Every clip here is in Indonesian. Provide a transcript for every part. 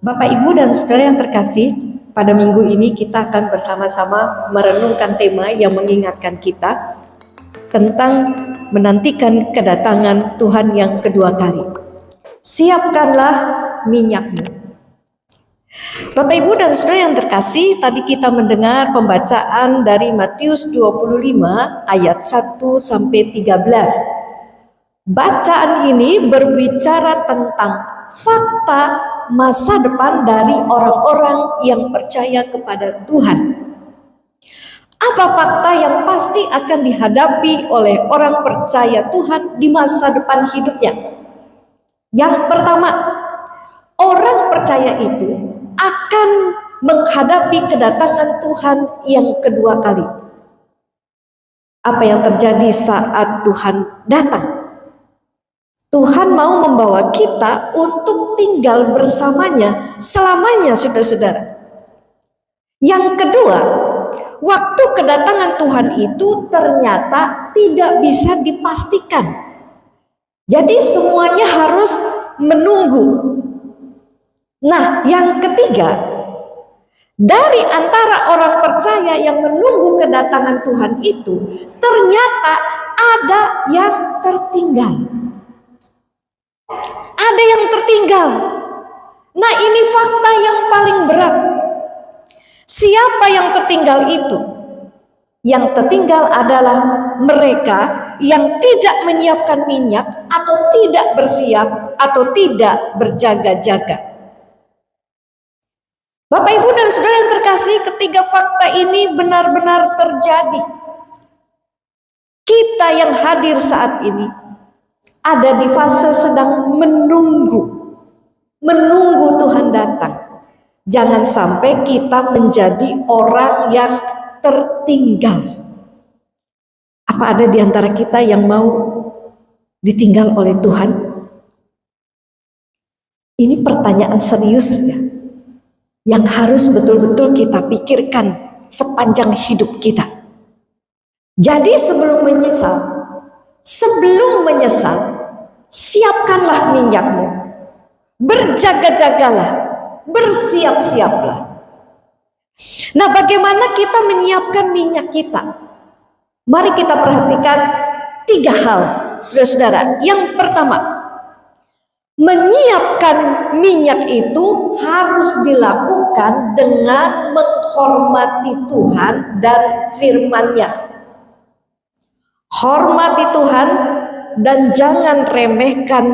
Bapak, Ibu, dan saudara yang terkasih, pada minggu ini kita akan bersama-sama merenungkan tema yang mengingatkan kita tentang menantikan kedatangan Tuhan yang kedua kali. Siapkanlah minyakmu. Bapak, Ibu, dan saudara yang terkasih, tadi kita mendengar pembacaan dari Matius 25 ayat 1 sampai 13. Bacaan ini berbicara tentang fakta masa depan dari orang-orang yang percaya kepada Tuhan. Apa fakta yang pasti akan dihadapi oleh orang percaya Tuhan di masa depan hidupnya? Yang pertama, orang percaya itu akan menghadapi kedatangan Tuhan yang kedua kali. Apa yang terjadi saat Tuhan datang? Tuhan mau membawa kita untuk tinggal bersamanya selamanya, saudara-saudara. Yang kedua, waktu kedatangan Tuhan itu ternyata tidak bisa dipastikan. Jadi semuanya harus menunggu. Nah, yang ketiga, dari antara orang percaya yang menunggu kedatangan Tuhan itu, ternyata ada yang tertinggal. Ada yang tertinggal. Nah, ini fakta yang paling berat. Siapa yang tertinggal itu? Yang tertinggal adalah mereka yang tidak menyiapkan minyak atau tidak bersiap atau tidak berjaga-jaga. Bapak, Ibu, dan saudara yang terkasih, ketiga fakta ini benar-benar terjadi. Kita yang hadir saat ini ada di fase sedang menunggu Tuhan datang. Jangan sampai kita menjadi orang yang tertinggal. Apa ada di antara kita yang mau ditinggal oleh Tuhan? Ini pertanyaan serius ya, yang harus betul-betul kita pikirkan sepanjang hidup kita. Jadi sebelum menyesal, siapkanlah minyakmu, berjaga-jagalah, bersiap-siaplah. Nah, bagaimana kita menyiapkan minyak kita? Mari kita perhatikan 3 hal, saudara-saudara. Yang pertama, menyiapkan minyak itu harus dilakukan dengan menghormati Tuhan dan firman-Nya. Hormati Tuhan dan jangan remehkan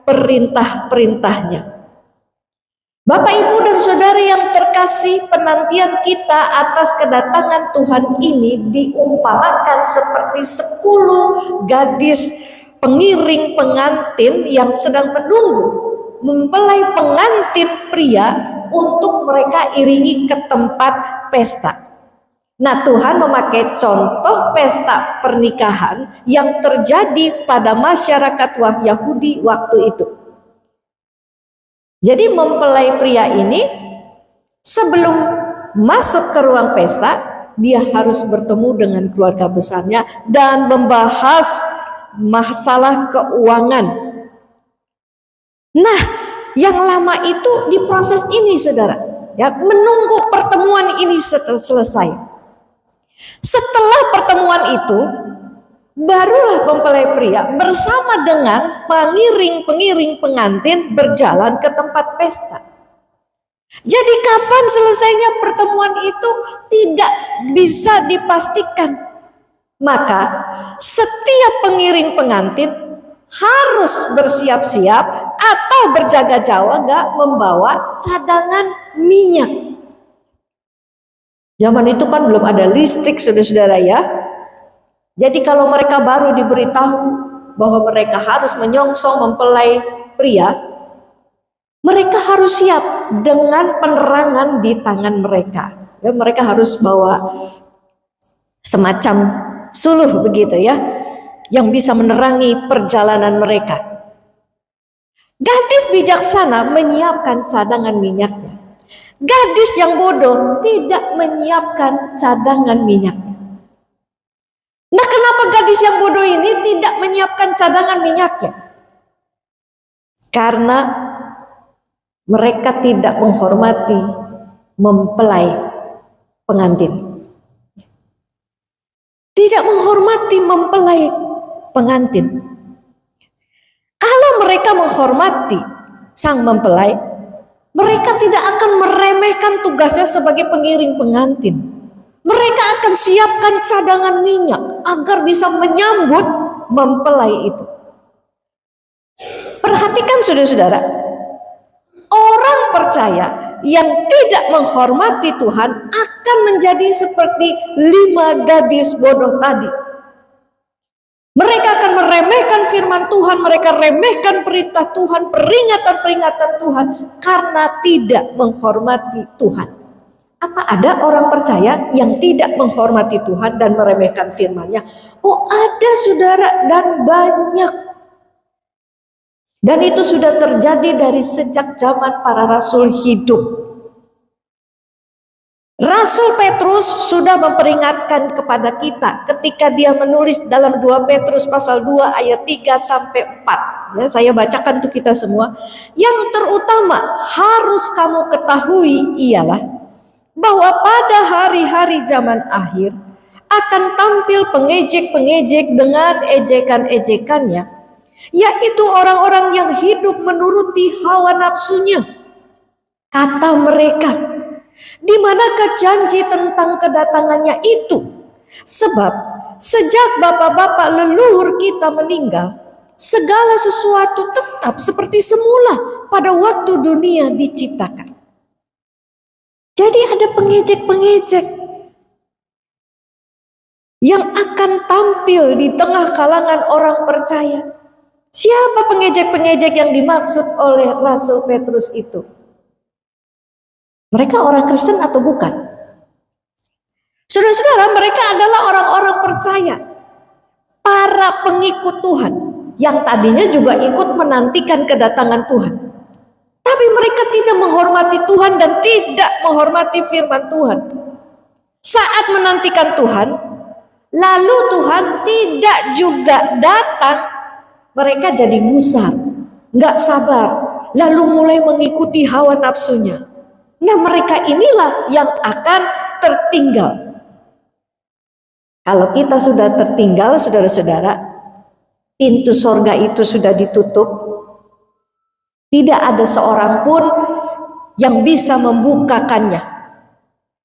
perintah-perintahnya. Bapak, Ibu, dan saudara yang terkasih, penantian kita atas kedatangan Tuhan ini diumpamakan seperti 10 gadis pengiring pengantin yang sedang menunggu mempelai pengantin pria untuk mereka iringi ke tempat pesta. Nah, Tuhan memakai contoh pesta pernikahan yang terjadi pada masyarakat Yahudi waktu itu. Jadi mempelai pria ini sebelum masuk ke ruang pesta, dia harus bertemu dengan keluarga besarnya dan membahas masalah keuangan. Nah, yang lama itu di proses ini, saudara, ya, menunggu pertemuan ini selesai. Setelah pertemuan itu, barulah mempelai pria bersama dengan pengiring pengantin berjalan ke tempat pesta. Jadi kapan selesainya pertemuan itu tidak bisa dipastikan. Maka setiap pengiring pengantin harus bersiap-siap atau berjaga-jaga membawa cadangan minyak. Zaman itu kan belum ada listrik, saudara-saudara ya. Jadi kalau mereka baru diberitahu bahwa mereka harus menyongsong mempelai pria, mereka harus siap dengan penerangan di tangan mereka. Ya, mereka harus bawa semacam suluh begitu ya, yang bisa menerangi perjalanan mereka. Gadis bijaksana menyiapkan cadangan minyaknya. Gadis yang bodoh tidak menyiapkan cadangan minyaknya. Nah, kenapa gadis yang bodoh ini tidak menyiapkan cadangan minyaknya? Karena Mereka tidak menghormati mempelai pengantin. Tidak menghormati mempelai pengantin. Kalau mereka menghormati sang mempelai, mereka tidak akan meremehkan tugasnya sebagai pengiring pengantin. Mereka akan siapkan cadangan minyak agar bisa menyambut mempelai itu. Perhatikan saudara-saudara, orang percaya yang tidak menghormati Tuhan akan menjadi seperti 5 gadis bodoh tadi. Mereka akan meremehkan firman Tuhan, mereka remehkan perintah Tuhan, peringatan-peringatan Tuhan karena tidak menghormati Tuhan. Apa ada orang percaya yang tidak menghormati Tuhan dan meremehkan firman-Nya? Oh, ada saudara, dan banyak. Dan itu sudah terjadi dari sejak zaman para rasul hidup. Rasul Petrus sudah memperingatkan kepada kita ketika dia menulis dalam 2 Petrus pasal 2 ayat 3 sampai 4. Ya, saya bacakan untuk kita semua. Yang terutama harus kamu ketahui ialah bahwa pada hari-hari zaman akhir akan tampil pengejek-pengejek dengan ejekan-ejekannya, yaitu orang-orang yang hidup menuruti hawa nafsunya. Kata mereka, di manakah janji tentang kedatangannya itu? Sebab sejak bapak-bapak leluhur kita meninggal, segala sesuatu tetap seperti semula pada waktu dunia diciptakan. Jadi ada pengejek-pengejek yang akan tampil di tengah kalangan orang percaya. Siapa pengejek-pengejek yang dimaksud oleh Rasul Petrus itu? Mereka orang Kristen atau bukan? Saudara-saudara, mereka adalah orang-orang percaya, para pengikut Tuhan, yang tadinya juga ikut menantikan kedatangan Tuhan. Tapi mereka tidak menghormati Tuhan dan tidak menghormati firman Tuhan. Saat menantikan Tuhan, lalu Tuhan tidak juga datang, mereka jadi gusar, nggak sabar, lalu mulai mengikuti hawa nafsunya. Nah, mereka inilah yang akan tertinggal. Kalau kita sudah tertinggal, saudara-saudara, pintu sorga itu sudah ditutup. Tidak ada seorang pun yang bisa membukakannya.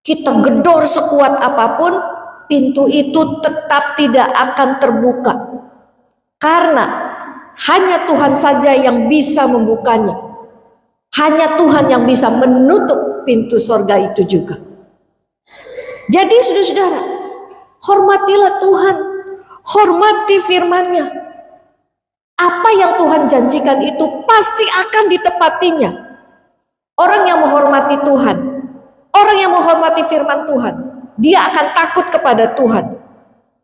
Kita gedor sekuat apapun, pintu itu tetap tidak akan terbuka. Karena hanya Tuhan saja yang bisa membukanya. Hanya Tuhan yang bisa menutup pintu sorga itu juga. Jadi saudara-saudara, hormatilah Tuhan, hormati firman-Nya. Apa yang Tuhan janjikan itu pasti akan ditepatinya. Orang yang menghormati Tuhan, orang yang menghormati firman Tuhan, dia akan takut kepada Tuhan.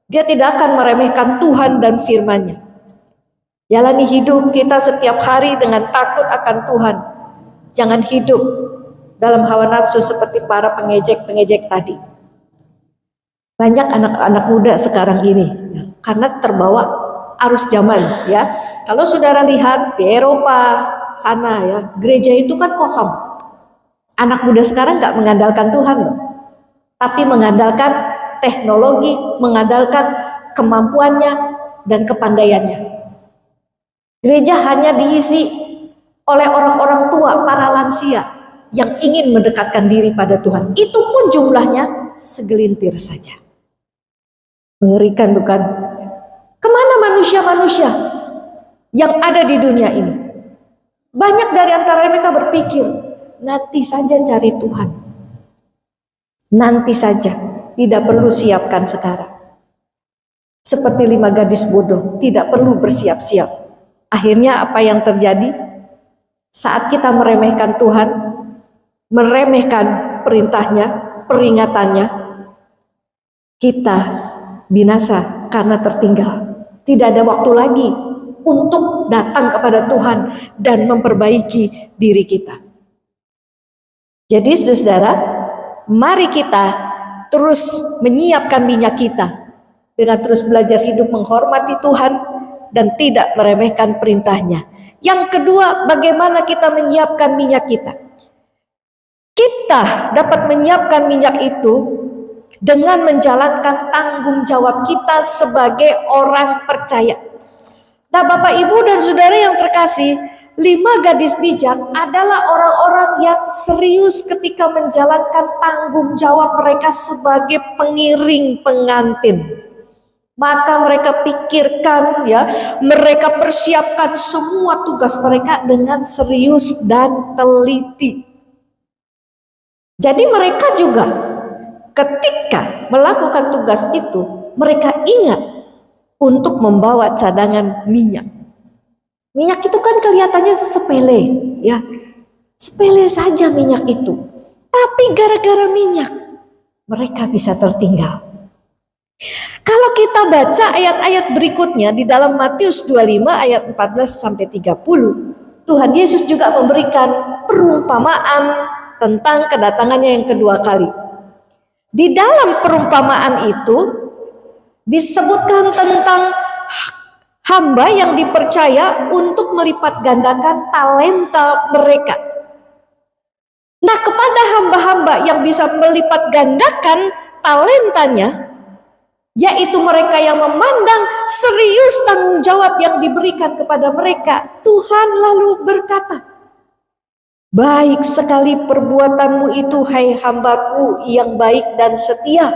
Dia tidak akan meremehkan Tuhan dan firman-Nya. Jalani hidup kita setiap hari dengan takut akan Tuhan. Jangan hidup dalam hawa nafsu seperti para pengejek-pengejek tadi. Banyak anak-anak muda sekarang ini ya, karena terbawa arus zaman ya. Kalau saudara lihat di Eropa sana ya, gereja itu kan kosong. Anak muda sekarang nggak mengandalkan Tuhan loh, tapi mengandalkan teknologi, mengandalkan kemampuannya dan kepandaiannya. Gereja hanya diisi oleh orang-orang tua, para lansia yang ingin mendekatkan diri pada Tuhan. Itu pun jumlahnya segelintir saja. Mengerikan bukan? Kemana manusia-manusia yang ada di dunia ini? Banyak dari antara mereka berpikir, nanti saja cari Tuhan. Nanti saja, tidak perlu siapkan sekarang. Seperti 5 gadis bodoh, tidak perlu bersiap-siap. Akhirnya apa yang terjadi? Saat kita meremehkan Tuhan, meremehkan perintahnya, peringatannya, kita binasa karena tertinggal. Tidak ada waktu lagi untuk datang kepada Tuhan dan memperbaiki diri kita. Jadi saudara, mari kita terus menyiapkan minyak kita dengan terus belajar hidup menghormati Tuhan dan tidak meremehkan perintahnya. Yang kedua, bagaimana kita menyiapkan minyak kita. Kita dapat menyiapkan minyak itu dengan menjalankan tanggung jawab kita sebagai orang percaya. Nah, Bapak, Ibu, dan Saudara yang terkasih, 5 gadis bijak adalah orang-orang yang serius ketika menjalankan tanggung jawab mereka sebagai pengiring pengantin. Maka mereka pikirkan, ya, mereka persiapkan semua tugas mereka dengan serius dan teliti. Jadi mereka juga ketika melakukan tugas itu, mereka ingat untuk membawa cadangan minyak. Minyak itu kan kelihatannya sepele, ya, sepele saja minyak itu. Tapi gara-gara minyak, mereka bisa tertinggal. Kalau kita baca ayat-ayat berikutnya di dalam Matius 25 ayat 14 sampai 30, Tuhan Yesus juga memberikan perumpamaan tentang kedatangannya yang kedua kali. Di dalam perumpamaan itu disebutkan tentang hamba yang dipercaya untuk melipat gandakan talenta mereka. Nah, kepada hamba-hamba yang bisa melipat gandakan talentanya, yaitu mereka yang memandang serius tanggung jawab yang diberikan kepada mereka, Tuhan lalu berkata, "Baik sekali perbuatanmu itu, hai hambaku yang baik dan setia.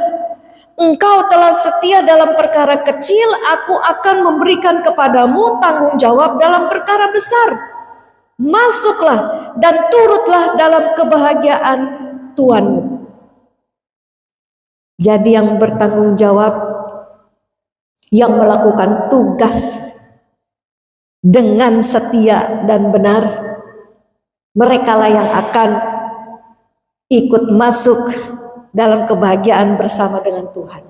Engkau telah setia dalam perkara kecil, aku akan memberikan kepadamu tanggung jawab dalam perkara besar. Masuklah dan turutlah dalam kebahagiaan Tuhanmu." Jadi yang bertanggung jawab, yang melakukan tugas dengan setia dan benar, merekalah yang akan ikut masuk dalam kebahagiaan bersama dengan Tuhan.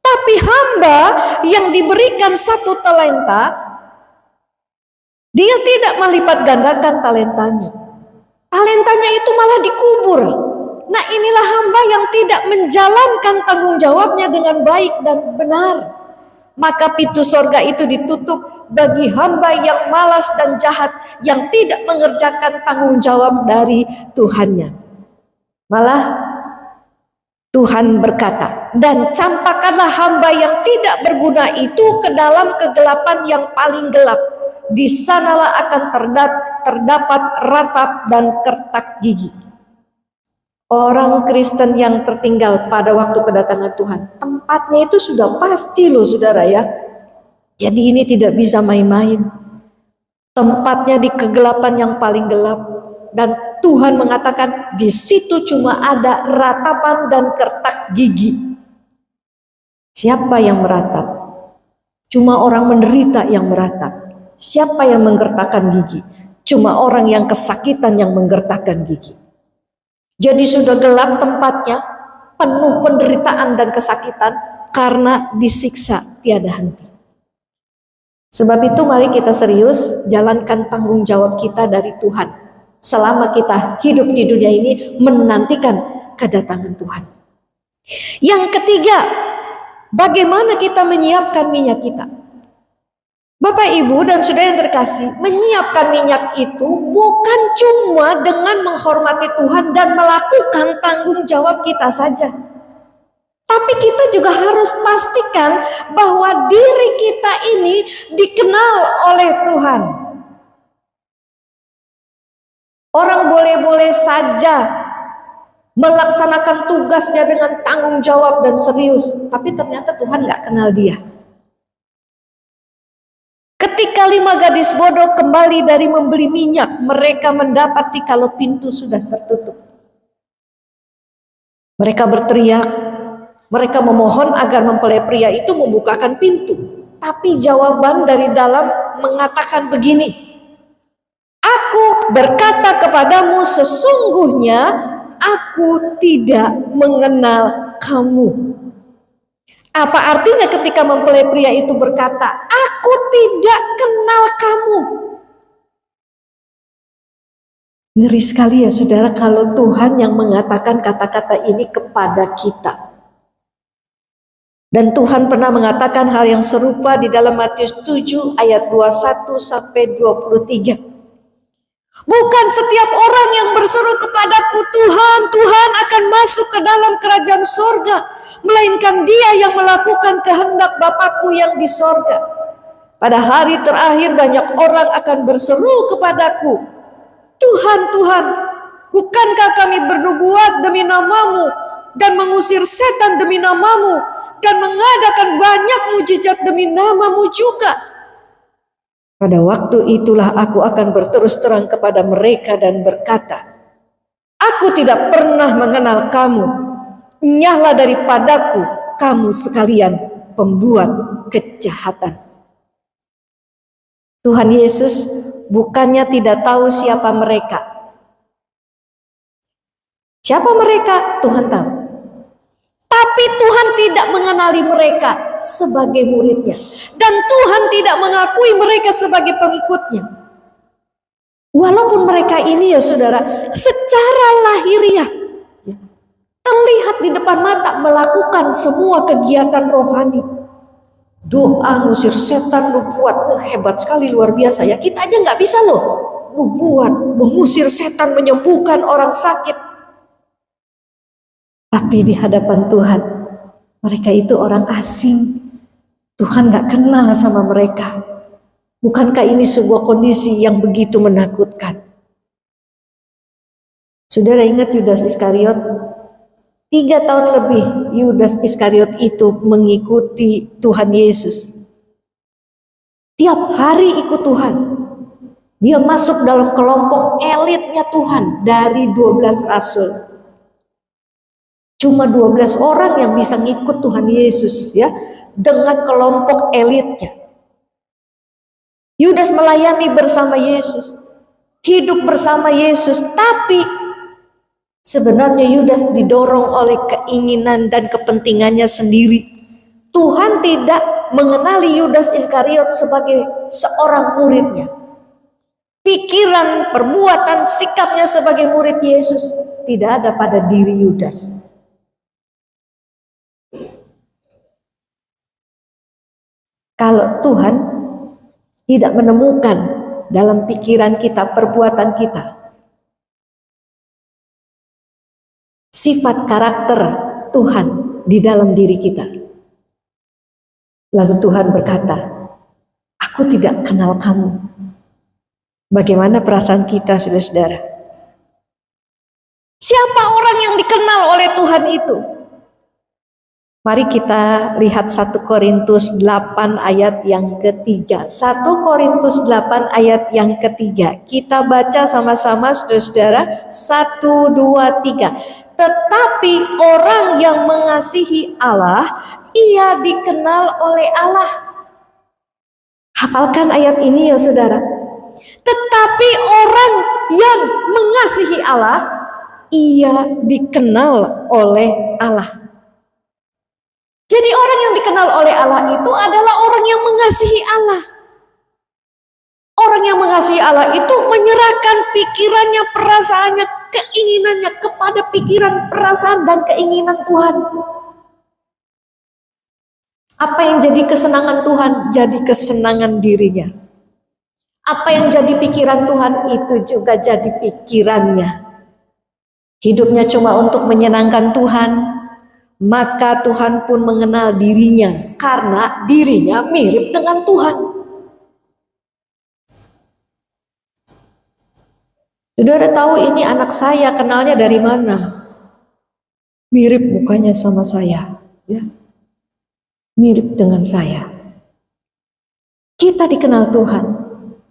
Tapi hamba yang diberikan 1 talenta, dia tidak melipat gandakan talentanya. Talentanya itu malah dikubur. Nah, inilah hamba yang tidak menjalankan tanggung jawabnya dengan baik dan benar. Maka pintu sorga itu ditutup bagi hamba yang malas dan jahat, yang tidak mengerjakan tanggung jawab dari Tuhannya. Malah Tuhan berkata, "Dan campakkanlah hamba yang tidak berguna itu ke dalam kegelapan yang paling gelap. Di sanalah akan terdapat ratap dan kertak gigi." Orang Kristen yang tertinggal pada waktu kedatangan Tuhan, tempatnya itu sudah pasti loh saudara ya. Jadi ini tidak bisa main-main. Tempatnya di kegelapan yang paling gelap. Dan Tuhan mengatakan di situ cuma ada ratapan dan kertak gigi. Siapa yang meratap? Cuma orang menderita yang meratap. Siapa yang menggertakkan gigi? Cuma orang yang kesakitan yang menggertakkan gigi. Jadi sudah gelap tempatnya, penuh penderitaan dan kesakitan karena disiksa tiada henti. Sebab itu mari kita serius jalankan tanggung jawab kita dari Tuhan selama kita hidup di dunia ini menantikan kedatangan Tuhan. Yang ketiga, bagaimana kita menyiapkan minyak kita? Bapak, Ibu, dan Saudara yang terkasih, menyiapkan minyak itu bukan cuma dengan menghormati Tuhan dan melakukan tanggung jawab kita saja. Tapi kita juga harus pastikan bahwa diri kita ini dikenal oleh Tuhan. Orang boleh-boleh saja melaksanakan tugasnya dengan tanggung jawab dan serius, tapi ternyata Tuhan gak kenal dia. Ketika 5 gadis bodoh kembali dari membeli minyak, mereka mendapati kalau pintu sudah tertutup. Mereka berteriak, mereka memohon agar mempelai pria itu membukakan pintu. Tapi jawaban dari dalam mengatakan begini, "Aku berkata kepadamu, sesungguhnya aku tidak mengenal kamu." Apa artinya ketika mempelai pria itu berkata, "Aku tidak kenal kamu"? Ngeri sekali ya saudara kalau Tuhan yang mengatakan kata-kata ini kepada kita. Dan Tuhan pernah mengatakan hal yang serupa di dalam Matius 7 ayat 21 sampai 23. Bukan setiap orang yang berseru kepadaku, Tuhan, Tuhan akan masuk ke dalam kerajaan sorga, melainkan dia yang melakukan kehendak Bapakku yang di sorga. Pada hari terakhir banyak orang akan berseru kepadaku, Tuhan, Tuhan, bukankah kami bernubuat demi namamu dan mengusir setan demi namamu dan mengadakan banyak mujizat demi namamu juga? Pada waktu itulah aku akan berterus terang kepada mereka dan berkata, aku tidak pernah mengenal kamu. Nyahlah daripadaku, kamu sekalian pembuat kejahatan. Tuhan Yesus bukannya tidak tahu siapa mereka. Siapa mereka? Tuhan tahu. Tapi Tuhan tidak mengenali mereka sebagai muridnya. Dan Tuhan tidak mengakui mereka sebagai pengikutnya. Walaupun mereka ini ya saudara, secara lahiriah ya, terlihat di depan mata melakukan semua kegiatan rohani. Doa, ngusir setan, nubuat, hebat sekali, luar biasa ya. Kita aja nggak bisa loh nubuat, mengusir setan, menyembuhkan orang sakit. Tapi di hadapan Tuhan, mereka itu orang asing. Tuhan gak kenal sama mereka. Bukankah ini sebuah kondisi yang begitu menakutkan? Saudara ingat Yudas Iskariot? 3 tahun lebih Yudas Iskariot itu mengikuti Tuhan Yesus. Tiap hari ikut Tuhan. Dia masuk dalam kelompok elitnya Tuhan dari 12 rasul. Cuma 12 orang yang bisa ngikut Tuhan Yesus ya, dengan kelompok elitnya. Yudas melayani bersama Yesus, hidup bersama Yesus, tapi sebenarnya Yudas didorong oleh keinginan dan kepentingannya sendiri. Tuhan tidak mengenali Yudas Iskariot sebagai seorang muridnya. Pikiran, perbuatan, sikapnya sebagai murid Yesus tidak ada pada diri Yudas. Kalau Tuhan tidak menemukan dalam pikiran kita, perbuatan kita, sifat karakter Tuhan di dalam diri kita, lalu Tuhan berkata, aku tidak kenal kamu. Bagaimana perasaan kita, saudara-saudara? Siapa orang yang dikenal oleh Tuhan itu? Mari kita lihat 1 Korintus 8 ayat yang ketiga. 1 Korintus 8 ayat yang ketiga. Kita baca sama-sama saudara-saudara. 1, 2, 3. Tetapi orang yang mengasihi Allah, ia dikenal oleh Allah. Hafalkan ayat ini ya saudara. Tetapi orang yang mengasihi Allah, ia dikenal oleh Allah. Jadi orang yang dikenal oleh Allah itu adalah orang yang mengasihi Allah. Orang yang mengasihi Allah itu menyerahkan pikirannya, perasaannya, keinginannya kepada pikiran, perasaan, dan keinginan Tuhan. Apa yang jadi kesenangan Tuhan, jadi kesenangan dirinya. Apa yang jadi pikiran Tuhan, itu juga jadi pikirannya. Hidupnya cuma untuk menyenangkan Tuhan, maka Tuhan pun mengenal dirinya karena dirinya mirip dengan Tuhan. Saudara tahu ini anak saya, kenalnya dari mana? Mirip mukanya sama saya, ya. Mirip dengan saya. Kita dikenal Tuhan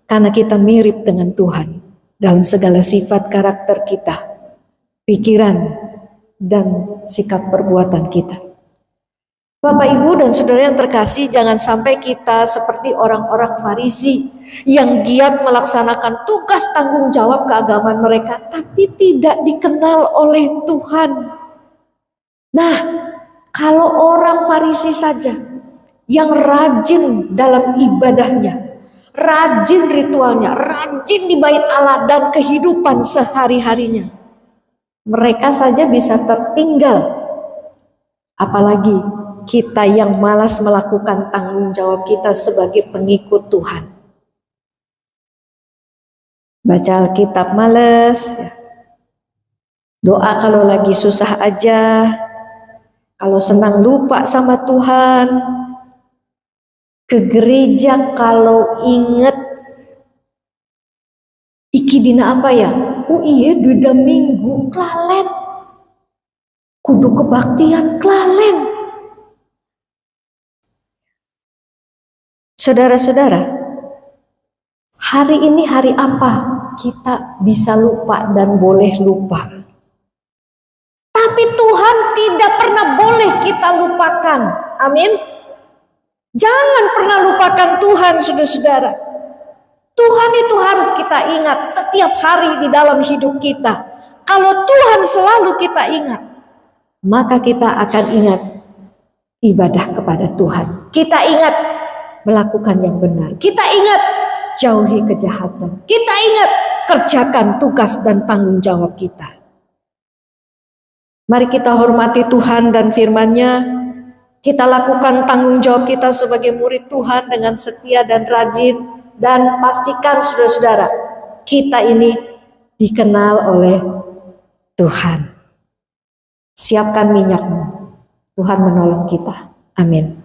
karena kita mirip dengan Tuhan dalam segala sifat karakter kita, pikiran, dan sikap perbuatan kita. Bapak, Ibu, dan saudara yang terkasih, jangan sampai kita seperti orang-orang Farisi yang giat melaksanakan tugas tanggung jawab keagamaan mereka, tapi tidak dikenal oleh Tuhan. Nah, kalau orang Farisi saja yang rajin dalam ibadahnya, rajin ritualnya, rajin di bait Allah dan kehidupan sehari-harinya, mereka saja bisa tertinggal, apalagi kita yang malas melakukan tanggung jawab kita sebagai pengikut Tuhan. Baca Alkitab males, ya. Doa kalau lagi susah aja, kalau senang lupa sama Tuhan, ke gereja kalau inget iki dina apa ya? Oh iya, duda minggu klalen, kudu kebaktian klalen. Saudara-saudara, hari ini hari apa kita bisa lupa dan boleh lupa? Tapi Tuhan tidak pernah boleh kita lupakan. Amin. Jangan pernah lupakan Tuhan, saudara-saudara. Tuhan itu harus kita ingat setiap hari di dalam hidup kita. Kalau Tuhan selalu kita ingat, maka kita akan ingat ibadah kepada Tuhan. Kita ingat melakukan yang benar. Kita ingat jauhi kejahatan. Kita ingat kerjakan tugas dan tanggung jawab kita. Mari kita hormati Tuhan dan firman-Nya. Kita lakukan tanggung jawab kita sebagai murid Tuhan dengan setia dan rajin. Dan pastikan saudara-saudara, kita ini dikenal oleh Tuhan. Siapkan minyakmu. Tuhan menolong kita. Amin.